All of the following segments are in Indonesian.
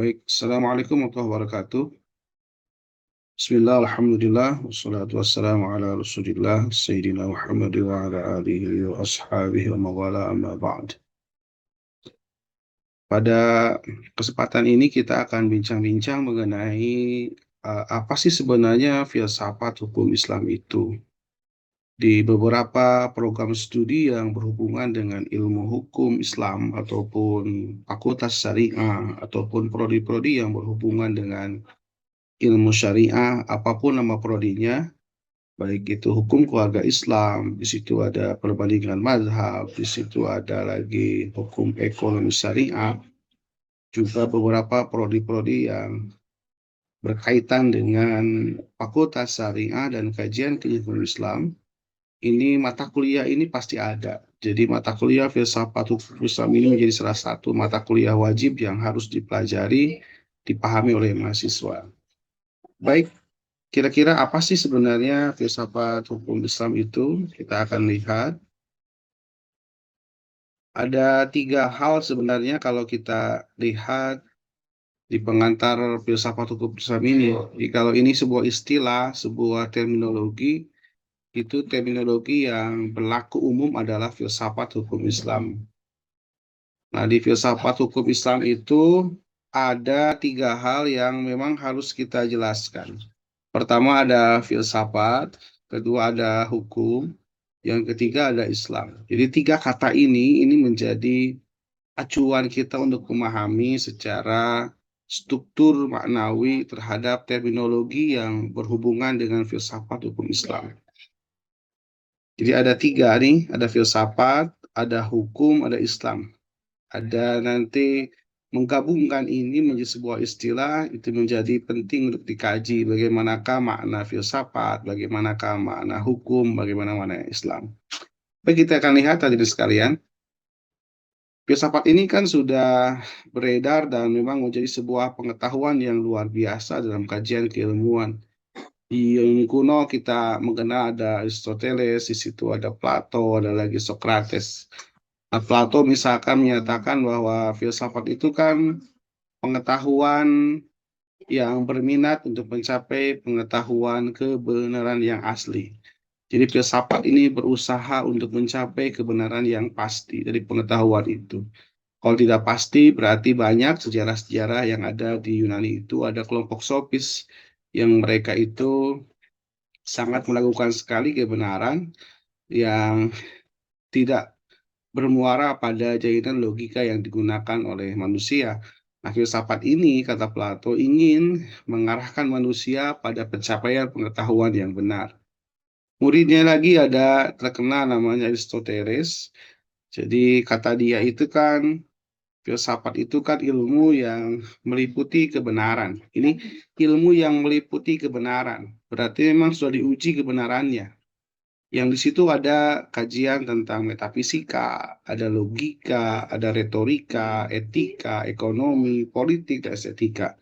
Baik, Assalamualaikum warahmatullahi wabarakatuh. Bismillah, alhamdulillah, wassalatu wassalamu ala rasulillah, Sayyidina Muhammad wa ala alihi wa ashabihi wa mawala amma ba'd. Pada kesempatan ini kita akan bincang-bincang mengenai apa sih sebenarnya filsafat hukum Islam itu. Di beberapa program studi yang berhubungan dengan ilmu hukum Islam ataupun fakultas syariah ataupun prodi-prodi yang berhubungan dengan ilmu syariah, apapun nama prodinya, baik itu hukum keluarga Islam, di situ ada perbandingan mazhab, di situ ada lagi hukum ekonomi syariah, juga beberapa prodi-prodi yang berkaitan dengan fakultas syariah dan kajian keilmuan Islam. Ini mata kuliah ini pasti ada. Jadi mata kuliah filsafat hukum Islam ini menjadi salah satu mata kuliah wajib yang harus dipelajari, dipahami oleh mahasiswa. Baik, kira-kira apa sih sebenarnya filsafat hukum Islam itu? Kita akan lihat. Ada tiga hal sebenarnya kalau kita lihat di pengantar filsafat hukum Islam ini. Jadi kalau ini sebuah istilah, sebuah terminologi, itu terminologi yang berlaku umum adalah filsafat hukum Islam. Nah, di filsafat hukum Islam itu ada tiga hal yang memang harus kita jelaskan. Pertama ada filsafat, kedua ada hukum, yang ketiga ada Islam. Jadi tiga kata ini menjadi acuan kita untuk memahami secara struktur maknawi terhadap terminologi yang berhubungan dengan filsafat hukum Islam. Jadi ada tiga nih, ada filsafat, ada hukum, ada Islam. Ada nanti menggabungkan ini menjadi sebuah istilah, itu menjadi penting untuk dikaji bagaimanakah makna filsafat, bagaimanakah makna hukum, bagaimana makna Islam. Baik, kita akan lihat hadirin sekalian. Filsafat ini kan sudah beredar dan memang menjadi sebuah pengetahuan yang luar biasa dalam kajian keilmuan. Di Yunani kuno kita mengenal ada Aristoteles, di situ ada Plato, ada lagi Socrates. Nah, Plato misalkan menyatakan bahwa filsafat itu kan pengetahuan yang berminat untuk mencapai pengetahuan kebenaran yang asli. Jadi filsafat ini berusaha untuk mencapai kebenaran yang pasti dari pengetahuan itu. Kalau tidak pasti, berarti banyak sejarah-sejarah yang ada di Yunani itu ada kelompok sofis yang mereka itu sangat melakukan sekali kebenaran yang tidak bermuara pada jaringan logika yang digunakan oleh manusia. Nah, filsafat ini, kata Plato, ingin mengarahkan manusia pada pencapaian pengetahuan yang benar. Muridnya lagi ada terkenal namanya Aristoteles. Jadi kata dia itu kan filsafat itu kan ilmu yang meliputi kebenaran. Ini ilmu yang meliputi kebenaran. Berarti memang sudah diuji kebenarannya. Yang di situ ada kajian tentang metafisika, ada logika, ada retorika, etika, ekonomi, politik, dan estetika.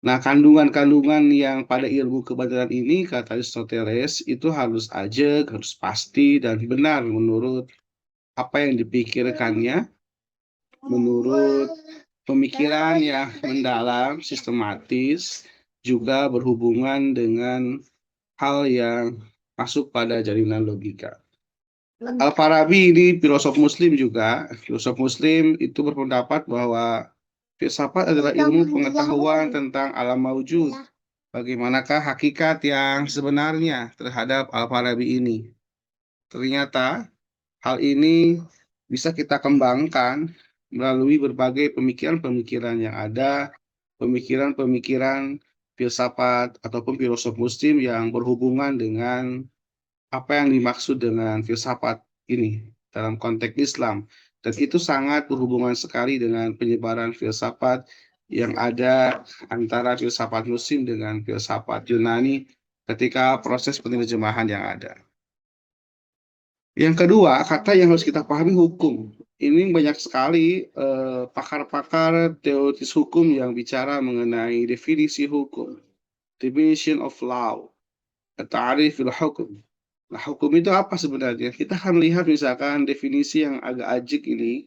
Nah, kandungan-kandungan yang pada ilmu kebenaran ini, kata Aristoteles, itu harus ajak, harus pasti, dan benar menurut apa yang dipikirkannya, menurut pemikiran yang mendalam, sistematis, juga berhubungan dengan hal yang masuk pada jaringan logika. Al-Farabi ini filosof muslim juga. Filosof muslim itu berpendapat bahwa filsafat adalah ilmu pengetahuan tentang alam maujud. Bagaimanakah hakikat yang sebenarnya terhadap Al-Farabi ini? Ternyata hal ini bisa kita kembangkan melalui berbagai pemikiran-pemikiran yang ada, pemikiran-pemikiran filsafat ataupun filosof muslim yang berhubungan dengan apa yang dimaksud dengan filsafat ini dalam konteks Islam. Dan itu sangat berhubungan sekali dengan penyebaran filsafat yang ada antara filsafat Muslim dengan filsafat Yunani ketika proses penerjemahan yang ada. Yang kedua, kata yang harus kita pahami hukum. Ini banyak sekali pakar-pakar teoritis hukum yang bicara mengenai definisi hukum, definition of law, ta'riful hukum. Nah, hukum itu apa sebenarnya? Kita akan lihat misalkan definisi yang agak ajik ini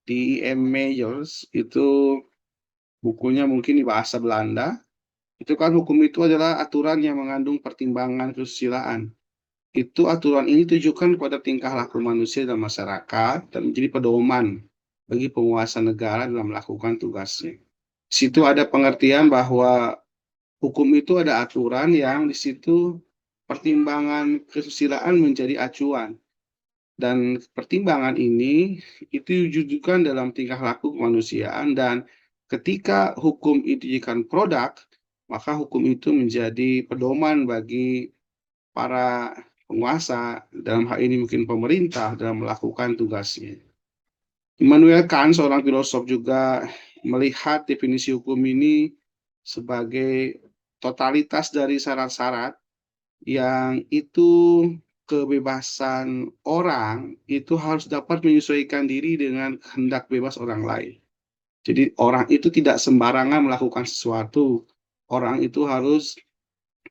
di IM Majors itu bukunya mungkin di bahasa Belanda. Itu kan hukum itu adalah aturan yang mengandung pertimbangan kesusilaan. Itu aturan ini ditujukan pada tingkah laku manusia dan masyarakat dan menjadi pedoman bagi penguasa negara dalam melakukan tugasnya. Di situ ada pengertian bahwa hukum itu ada aturan yang di situ pertimbangan kesusilaan menjadi acuan. Dan pertimbangan ini itu ditujukan dalam tingkah laku kemanusiaan dan ketika hukum itu dijadikan produk, maka hukum itu menjadi pedoman bagi para penguasa, dalam hal ini mungkin pemerintah, dalam melakukan tugasnya. Immanuel Kant, seorang filosof juga melihat definisi hukum ini sebagai totalitas dari syarat-syarat yang itu kebebasan orang itu harus dapat menyesuaikan diri dengan kehendak bebas orang lain. Jadi orang itu tidak sembarangan melakukan sesuatu. Orang itu harus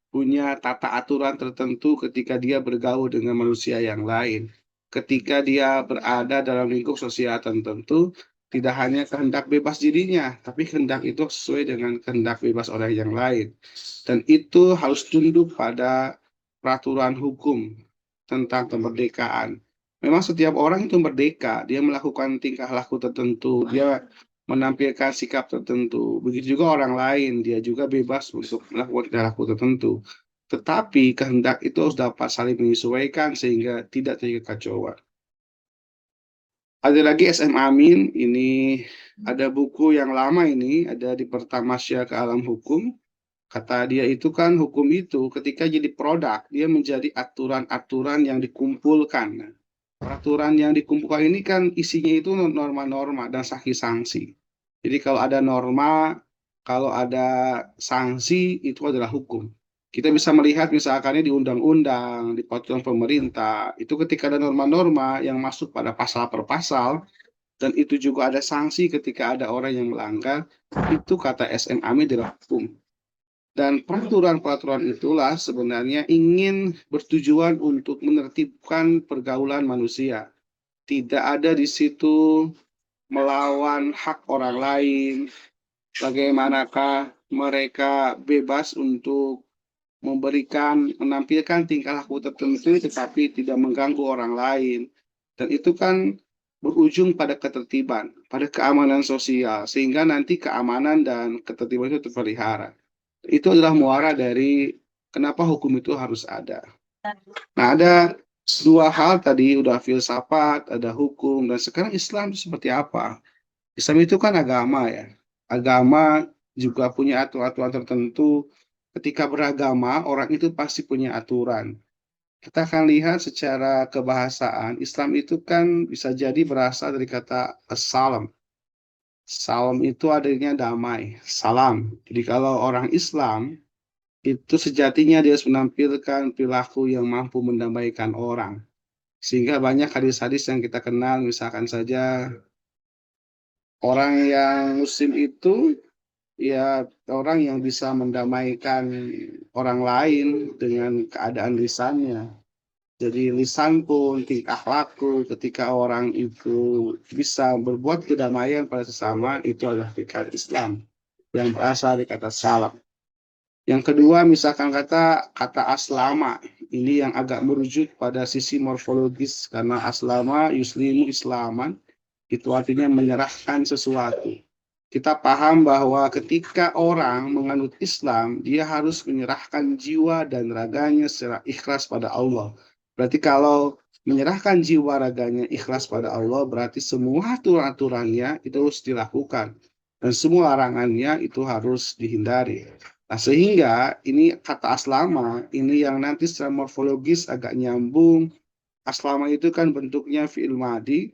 punya tata aturan tertentu ketika dia bergaul dengan manusia yang lain. Ketika dia berada dalam lingkup sosial tertentu, tidak hanya kehendak bebas dirinya, tapi kehendak itu sesuai dengan kehendak bebas orang yang lain. Dan itu harus tunduk pada peraturan hukum tentang kemerdekaan. Memang setiap orang itu merdeka, dia melakukan tingkah laku tertentu, dia menampilkan sikap tertentu. Begitu juga orang lain, dia juga bebas untuk melakukan tingkah laku tertentu. Tetapi kehendak itu harus dapat saling menyesuaikan sehingga tidak terjadi kekacauan. Ada lagi SM Amin, ini ada buku yang lama ini, ada di Pertamasya ke Alam Hukum. Kata dia itu kan hukum itu ketika jadi produk, dia menjadi aturan-aturan yang dikumpulkan. Peraturan yang dikumpulkan ini kan isinya itu norma-norma dan sanksi-sanksi. Jadi kalau ada norma, kalau ada sanksi, itu adalah hukum. Kita bisa melihat misalkan di undang-undang, di peraturan pemerintah, itu ketika ada norma-norma yang masuk pada pasal per pasal, dan itu juga ada sanksi ketika ada orang yang melanggar, itu kata SM Amin adalah hukum. Dan peraturan-peraturan itulah sebenarnya ingin bertujuan untuk menertibkan pergaulan manusia. Tidak ada di situ melawan hak orang lain, bagaimanakah mereka bebas untuk menampilkan tingkah laku tertentu tetapi tidak mengganggu orang lain. Dan itu kan berujung pada ketertiban, pada keamanan sosial, sehingga nanti keamanan dan ketertiban itu terpelihara. Itu adalah muara dari kenapa hukum itu harus ada. Nah, ada dua hal tadi, udah filsafat, ada hukum, dan sekarang Islam itu seperti apa? Islam itu kan agama ya. Agama juga punya aturan-aturan tertentu. Ketika beragama, orang itu pasti punya aturan. Kita akan lihat secara kebahasaan, Islam itu kan bisa jadi berasal dari kata salam. Salam itu adanya damai, salam. Jadi kalau orang Islam, itu sejatinya dia harus menampilkan perilaku yang mampu mendamaikan orang. Sehingga banyak hadis-hadis yang kita kenal, misalkan saja orang yang muslim itu ya orang yang bisa mendamaikan orang lain dengan keadaan lisannya. Jadi lisan pun tingkah laku ketika orang itu bisa berbuat kedamaian pada sesama itu adalah hakikat Islam yang berasal dari kata salam. Yang kedua, misalkan kata aslama, ini yang agak merujuk pada sisi morfologis karena aslama yuslimu islaman itu artinya menyerahkan sesuatu. Kita paham bahwa ketika orang menganut Islam, dia harus menyerahkan jiwa dan raganya secara ikhlas pada Allah. Berarti kalau menyerahkan jiwa raganya ikhlas pada Allah, berarti semua aturan-aturannya itu harus dilakukan. Dan semua larangannya itu harus dihindari. Nah, sehingga ini kata aslama, ini yang nanti secara morfologis agak nyambung. Aslama itu kan bentuknya fi'il madi,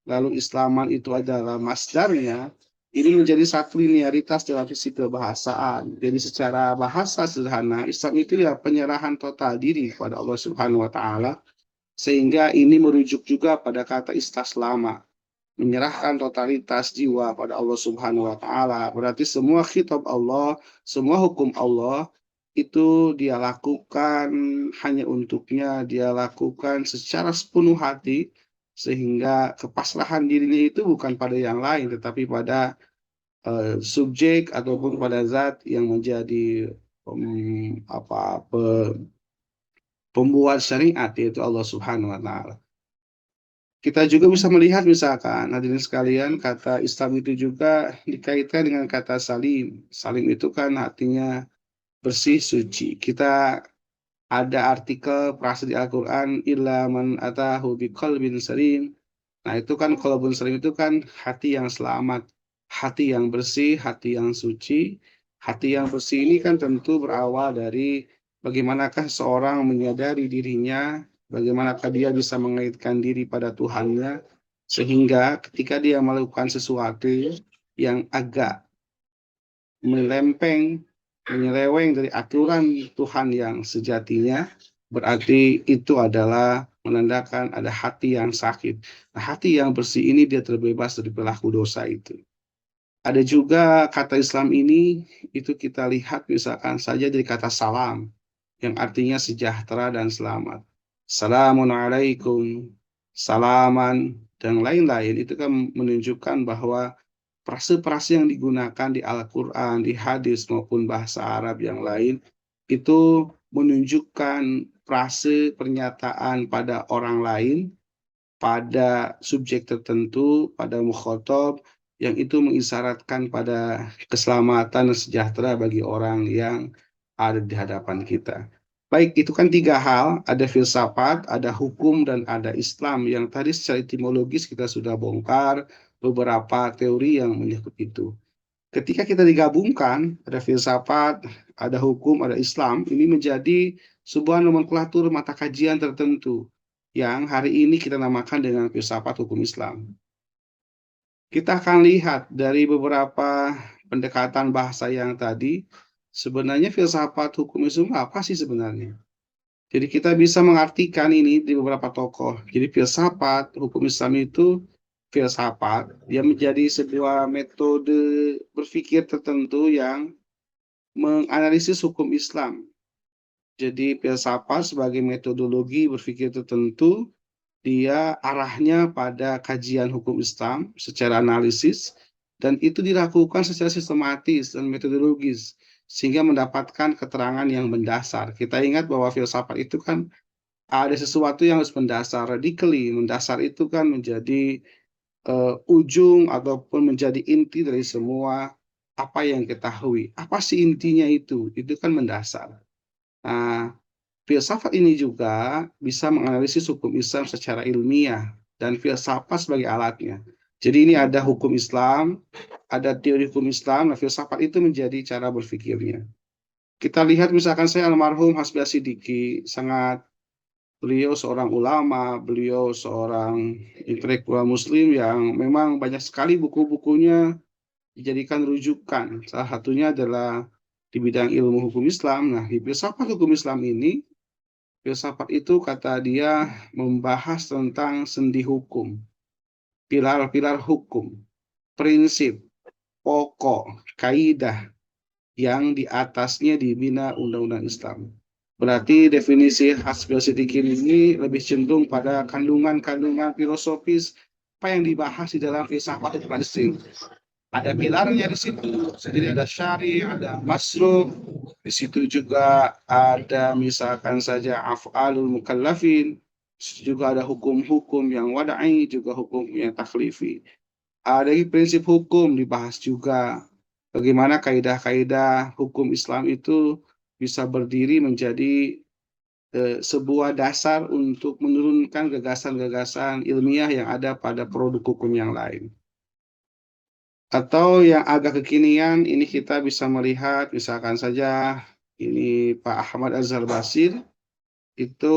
lalu islaman itu adalah masdarnya. Ini menjadi satu linearitas dalam sisi kebahasaan. Jadi secara bahasa sederhana, Islam itu ya penyerahan total diri kepada Allah Subhanahu wa taala. Sehingga ini merujuk juga pada kata istaslama, menyerahkan totalitas jiwa pada Allah Subhanahu wa taala. Berarti semua khitab Allah, semua hukum Allah itu dia lakukan hanya untuknya, dia lakukan secara sepenuh hati sehingga kepasrahan dirinya itu bukan pada yang lain tetapi pada subjek ataupun pada zat yang menjadi apa pembuat syariat, yaitu Allah Subhanahu wa taala. Kita juga bisa melihat misalkan hadirin sekalian, kata Islam itu juga dikaitkan dengan kata salim. Salim itu kan artinya bersih, suci. Kita ada artikel frase di Al-Qur'an, illa man atahu biqalbin salim. Nah, itu kan qalbun salim itu kan hati yang selamat, hati yang bersih, hati yang suci. Hati yang bersih ini kan tentu berawal dari bagaimanakah seorang menyadari dirinya, bagaimanakah dia bisa mengaitkan diri pada Tuhannya, sehingga ketika dia melakukan sesuatu yang agak melempeng, menyeleweng dari aturan Tuhan yang sejatinya, berarti itu adalah menandakan ada hati yang sakit. Nah, hati yang bersih ini dia terbebas dari pelaku dosa itu. Ada juga kata Islam ini, itu kita lihat misalkan saja dari kata salam, yang artinya sejahtera dan selamat. Assalamualaikum, salaman, dan lain-lain. Itu kan menunjukkan bahwa frase-frase yang digunakan di Al-Quran, di hadis maupun bahasa Arab yang lain, itu menunjukkan frase pernyataan pada orang lain, pada subjek tertentu, pada mukhotob, yang itu mengisyaratkan pada keselamatan dan sejahtera bagi orang yang ada di hadapan kita. Baik, itu kan tiga hal, ada filsafat, ada hukum, dan ada Islam, yang tadi secara etimologis kita sudah bongkar beberapa teori yang menyangkut itu. Ketika kita digabungkan, ada filsafat, ada hukum, ada Islam, ini menjadi sebuah nomenklatur mata kajian tertentu yang hari ini kita namakan dengan filsafat hukum Islam. Kita akan lihat dari beberapa pendekatan bahasa yang tadi, sebenarnya filsafat hukum Islam apa sih sebenarnya? Jadi kita bisa mengartikan ini di beberapa tokoh. Jadi filsafat hukum Islam itu filsafat, dia menjadi sebuah metode berpikir tertentu yang menganalisis hukum Islam. Jadi filsafat sebagai metodologi berpikir tertentu, dia arahnya pada kajian hukum Islam secara analisis, dan itu dilakukan secara sistematis dan metodologis sehingga mendapatkan keterangan yang mendasar. Kita ingat bahwa filsafat itu kan ada sesuatu yang harus mendasar, radically mendasar itu kan menjadi ujung ataupun menjadi inti dari semua apa yang kita ketahui. Apa sih intinya itu? Itu kan mendasar. Nah, filsafat ini juga bisa menganalisis hukum Islam secara ilmiah dan filsafat sebagai alatnya. Jadi ini ada hukum Islam, ada teori hukum Islam, nah filsafat itu menjadi cara berpikirnya. Kita lihat misalkan saya almarhum Hasbi Asidiki, sangat beliau seorang ulama, beliau seorang intelektual muslim yang memang banyak sekali buku-bukunya dijadikan rujukan. Salah satunya adalah di bidang ilmu hukum Islam. Nah, di filsafat hukum Islam ini, filsafat itu kata dia membahas tentang sendi hukum, pilar-pilar hukum, prinsip, pokok, kaidah yang di atasnya dibina undang-undang Islam. Berarti definisi Hasbi Siddiqin ini lebih cenderung pada kandungan-kandungan filosofis apa yang dibahas di dalam filsafat itu. Ada pilarnya di situ, jadi ada syari, ada masruf, di situ juga ada misalkan saja af'alul mukallafin, juga ada hukum-hukum yang wada'i, juga hukum yang taklifi. Ada prinsip hukum dibahas juga. Bagaimana kaidah-kaidah hukum Islam itu bisa berdiri menjadi sebuah dasar untuk menurunkan gagasan-gagasan ilmiah yang ada pada produk hukum yang lain. Atau yang agak kekinian, ini kita bisa melihat, misalkan saja ini Pak Ahmad Azhar Basir, itu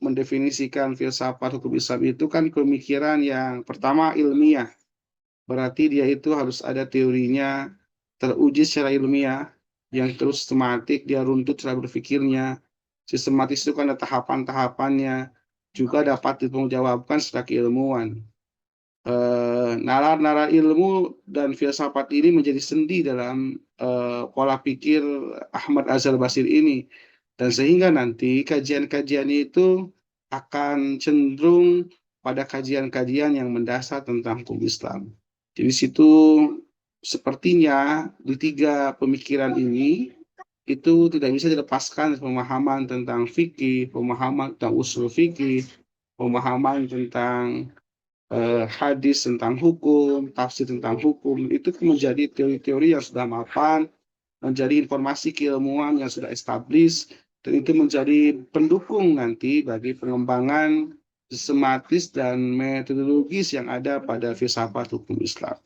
mendefinisikan filsafat hukum Islam itu kan pemikiran yang pertama ilmiah. Berarti dia itu harus ada teorinya, teruji secara ilmiah, yang terus sistematik, dia runtut cara berpikirnya. Sistematis itu kan ada tahapan-tahapannya, juga dapat dipertanggungjawabkan secara keilmuan. Nalar-nalar ilmu dan filsafat ini menjadi sendi dalam pola pikir Ahmad Azhar Basir ini. Dan sehingga nanti kajian-kajian itu akan cenderung pada kajian-kajian yang mendasar tentang hukum Islam. Jadi situ sepertinya di tiga pemikiran ini itu tidak bisa dilepaskan dari pemahaman tentang fikih, pemahaman tentang usul fikih, pemahaman tentang hadis tentang hukum, tafsir tentang hukum, itu menjadi teori-teori yang sudah mapan, menjadi informasi keilmuan yang sudah established, dan itu menjadi pendukung nanti bagi pengembangan sistematis dan metodologis yang ada pada filsafat hukum Islam.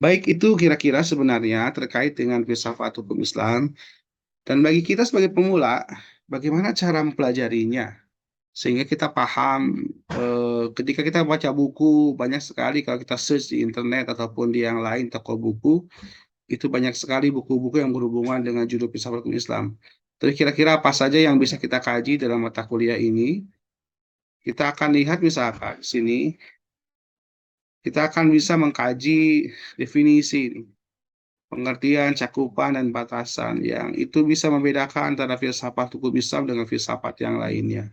Baik, itu kira-kira sebenarnya terkait dengan filsafat hukum Islam. Dan bagi kita sebagai pemula, bagaimana cara mempelajarinya? Sehingga kita paham ketika kita baca buku, banyak sekali kalau kita search di internet ataupun di yang lain toko buku, itu banyak sekali buku-buku yang berhubungan dengan judul filsafat hukum Islam. Terus kira-kira apa saja yang bisa kita kaji dalam mata kuliah ini? Kita akan lihat misalkan di sini, kita akan bisa mengkaji definisi, pengertian, cakupan, dan batasan yang itu bisa membedakan antara filsafat hukum Islam dengan filsafat yang lainnya.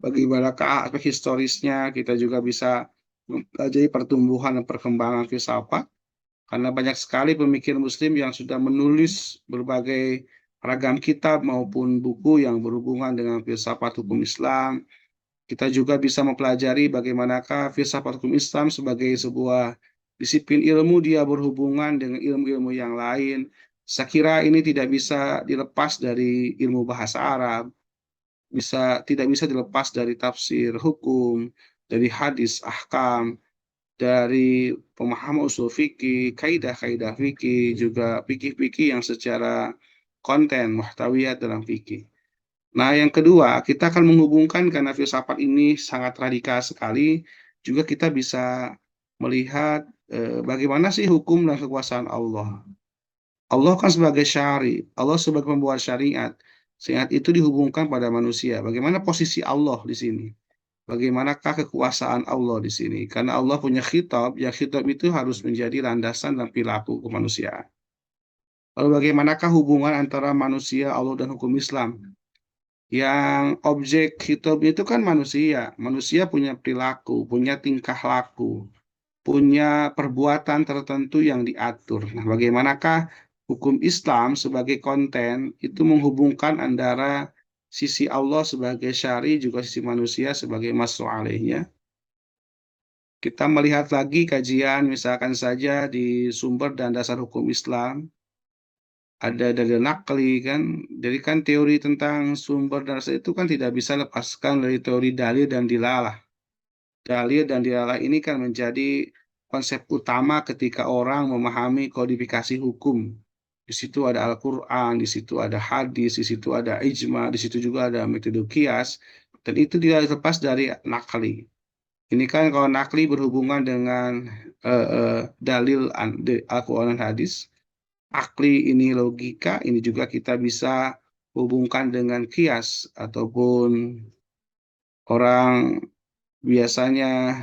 Bagaimanakah aspek historisnya, kita juga bisa mempelajari pertumbuhan dan perkembangan filsafat, karena banyak sekali pemikir muslim yang sudah menulis berbagai ragam kitab maupun buku yang berhubungan dengan filsafat hukum Islam. Kita juga bisa mempelajari bagaimanakah filsafat hukum Islam sebagai sebuah disiplin ilmu, dia berhubungan dengan ilmu-ilmu yang lain. Saya kira ini tidak bisa dilepas dari ilmu bahasa Arab, tidak bisa dilepas dari tafsir hukum, dari hadis ahkam, dari pemahaman usul fikih, kaidah-kaidah fikih, juga fikih-fikih yang secara konten muhtawiyat dalam fikih. Nah, yang kedua, kita akan menghubungkan karena filsafat ini sangat radikal sekali, juga kita bisa melihat bagaimana sih hukum dan kekuasaan Allah. Allah kan sebagai syari, Allah sebagai pembuat syariat. Syariat itu dihubungkan pada manusia. Bagaimana posisi Allah di sini? Bagaimanakah kekuasaan Allah di sini? Karena Allah punya khitab, ya khitab itu harus menjadi landasan dan perilaku kemanusiaan. Lalu bagaimanakah hubungan antara manusia, Allah, dan hukum Islam? Yang objek khitab itu kan manusia. Manusia punya perilaku, punya tingkah laku, punya perbuatan tertentu yang diatur. Nah, bagaimanakah hukum Islam sebagai konten itu menghubungkan antara sisi Allah sebagai syari juga sisi manusia sebagai masuk alaihnya. Kita melihat lagi kajian misalkan saja di sumber dan dasar hukum Islam, ada dalil nakli kan. Jadi kan teori tentang sumber dan dasar itu kan tidak bisa lepaskan dari teori dalil dan dilalah. Dalil dan dilalah ini kan menjadi konsep utama ketika orang memahami kodifikasi hukum. Di situ ada Al-Quran, di situ ada hadis, di situ ada ijma, di situ juga ada metode kias, dan itu tidak lepas dari nakli. Ini kan kalau nakli berhubungan dengan dalil Al-Quran dan hadis, akli ini logika, ini juga kita bisa hubungkan dengan kias ataupun orang biasanya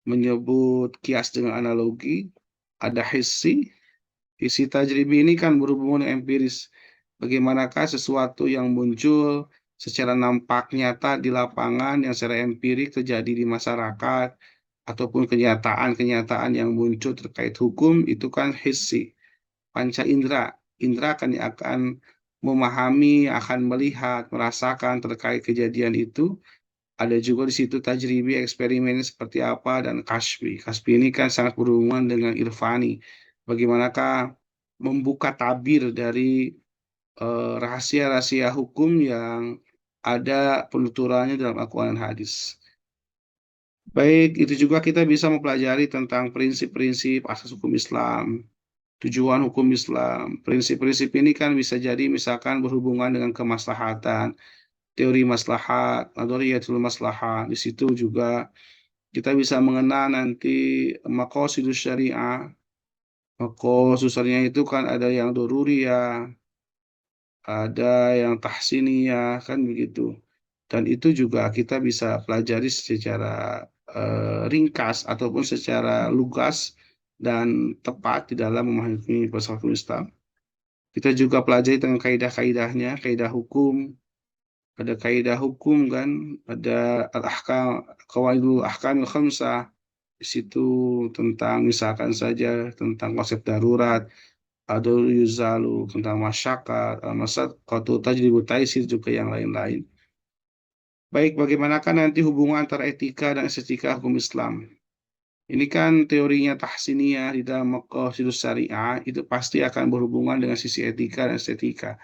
menyebut kias dengan analogi, ada hissi. Hissi tajribi ini kan berhubungan dengan empiris. Bagaimanakah sesuatu yang muncul secara nampak nyata di lapangan yang secara empirik terjadi di masyarakat ataupun kenyataan-kenyataan yang muncul terkait hukum itu kan hissi. Panca indera, indera akan memahami, akan melihat, merasakan terkait kejadian itu. Ada juga di situ tajribi eksperimen seperti apa dan kasbi. Kasbi ini kan sangat berhubungan dengan irfani. Bagaimanakah membuka tabir dari rahasia-rahasia hukum yang ada penuturannya dalam Al-Quran dan hadis. Baik, itu juga kita bisa mempelajari tentang prinsip-prinsip asas hukum Islam, tujuan hukum Islam. Prinsip-prinsip ini kan bisa jadi misalkan berhubungan dengan kemaslahatan, teori maslahat, nadhariyatul maslahat. Di situ juga kita bisa mengenal nanti maqasidus syariah. Maqasid syariah itu kan ada yang doruriyah, ada yang tahsiniyah, kan begitu. Dan itu juga kita bisa pelajari secara ringkas ataupun secara lugas dan tepat di dalam memahami filsafat Islam. Kita juga pelajari tentang kaidah-kaidahnya, kaidah hukum, ada kaidah hukum kan, ada al-ahkam, qawaidul ahkamil khamsah, Di situ tentang misalkan saja tentang konsep darurat, atau yuzalu tentang masyarakat, masad, qatu tajribu taisir juga yang lain-lain. Baik, bagaimanakah nanti hubungan antara etika dan estetika hukum Islam? Ini kan teorinya tahsiniyah di dalam Maqasidus Syariah itu pasti akan berhubungan dengan sisi etika dan estetika.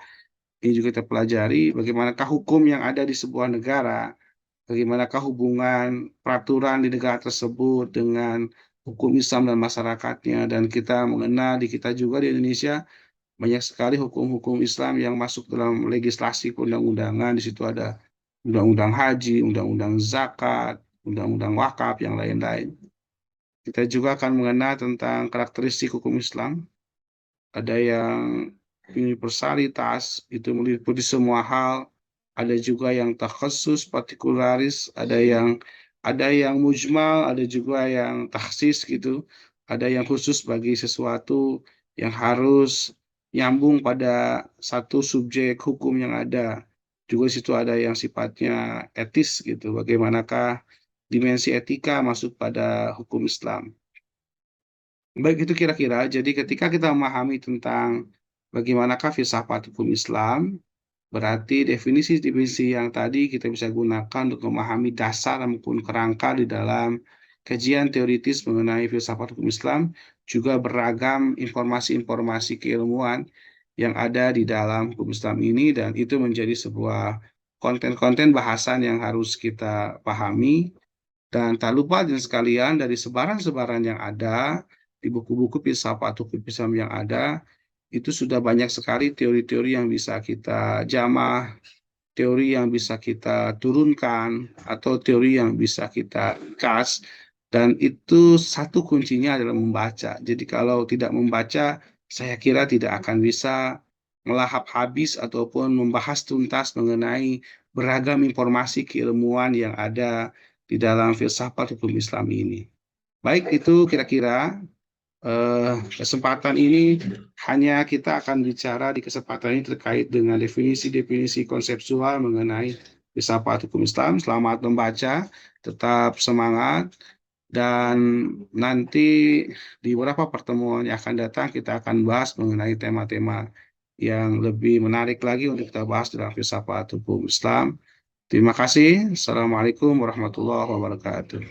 Ini juga kita pelajari bagaimanakah hukum yang ada di sebuah negara, bagaimanakah hubungan peraturan di negara tersebut dengan hukum Islam dan masyarakatnya. Dan kita mengenal di kita juga di Indonesia banyak sekali hukum-hukum Islam yang masuk dalam legislasi undang-undangan. Di situ ada undang-undang haji, undang-undang zakat, undang-undang wakaf, yang lain-lain. Kita juga akan mengenal tentang karakteristik hukum Islam. Ada yang universalitas, itu meliputi semua hal. Ada juga yang takhasus, partikularis, ada yang mujmal, ada juga yang takhsis gitu. Ada yang khusus bagi sesuatu yang harus nyambung pada satu subjek hukum yang ada. Juga di situ ada yang sifatnya etis gitu. Bagaimanakah dimensi etika masuk pada hukum Islam. Baik itu kira-kira, jadi ketika kita memahami tentang bagaimanakah filsafat hukum Islam, berarti definisi-definisi yang tadi kita bisa gunakan untuk memahami dasar maupun kerangka di dalam kajian teoritis mengenai filsafat hukum Islam, juga beragam informasi-informasi keilmuan yang ada di dalam hukum Islam ini, dan itu menjadi sebuah konten-konten bahasan yang harus kita pahami. Dan tak lupa dan sekalian dari sebaran-sebaran yang ada di buku-buku filsafat hukum Islam yang ada, itu sudah banyak sekali teori-teori yang bisa kita jamah, teori yang bisa kita turunkan, atau teori yang bisa kita ringkas. Dan itu satu kuncinya adalah membaca. Jadi kalau tidak membaca, saya kira tidak akan bisa melahap habis ataupun membahas tuntas mengenai beragam informasi keilmuan yang ada di dalam filsafat hukum Islam ini. Baik, itu kira-kira kesempatan ini hanya kita akan bicara di kesempatan ini terkait dengan definisi-definisi konseptual mengenai filsafat hukum Islam. Selamat membaca, tetap semangat, dan nanti di beberapa pertemuan yang akan datang kita akan bahas mengenai tema-tema yang lebih menarik lagi untuk kita bahas dalam filsafat hukum Islam. Terima kasih. Assalamualaikum warahmatullahi wabarakatuh.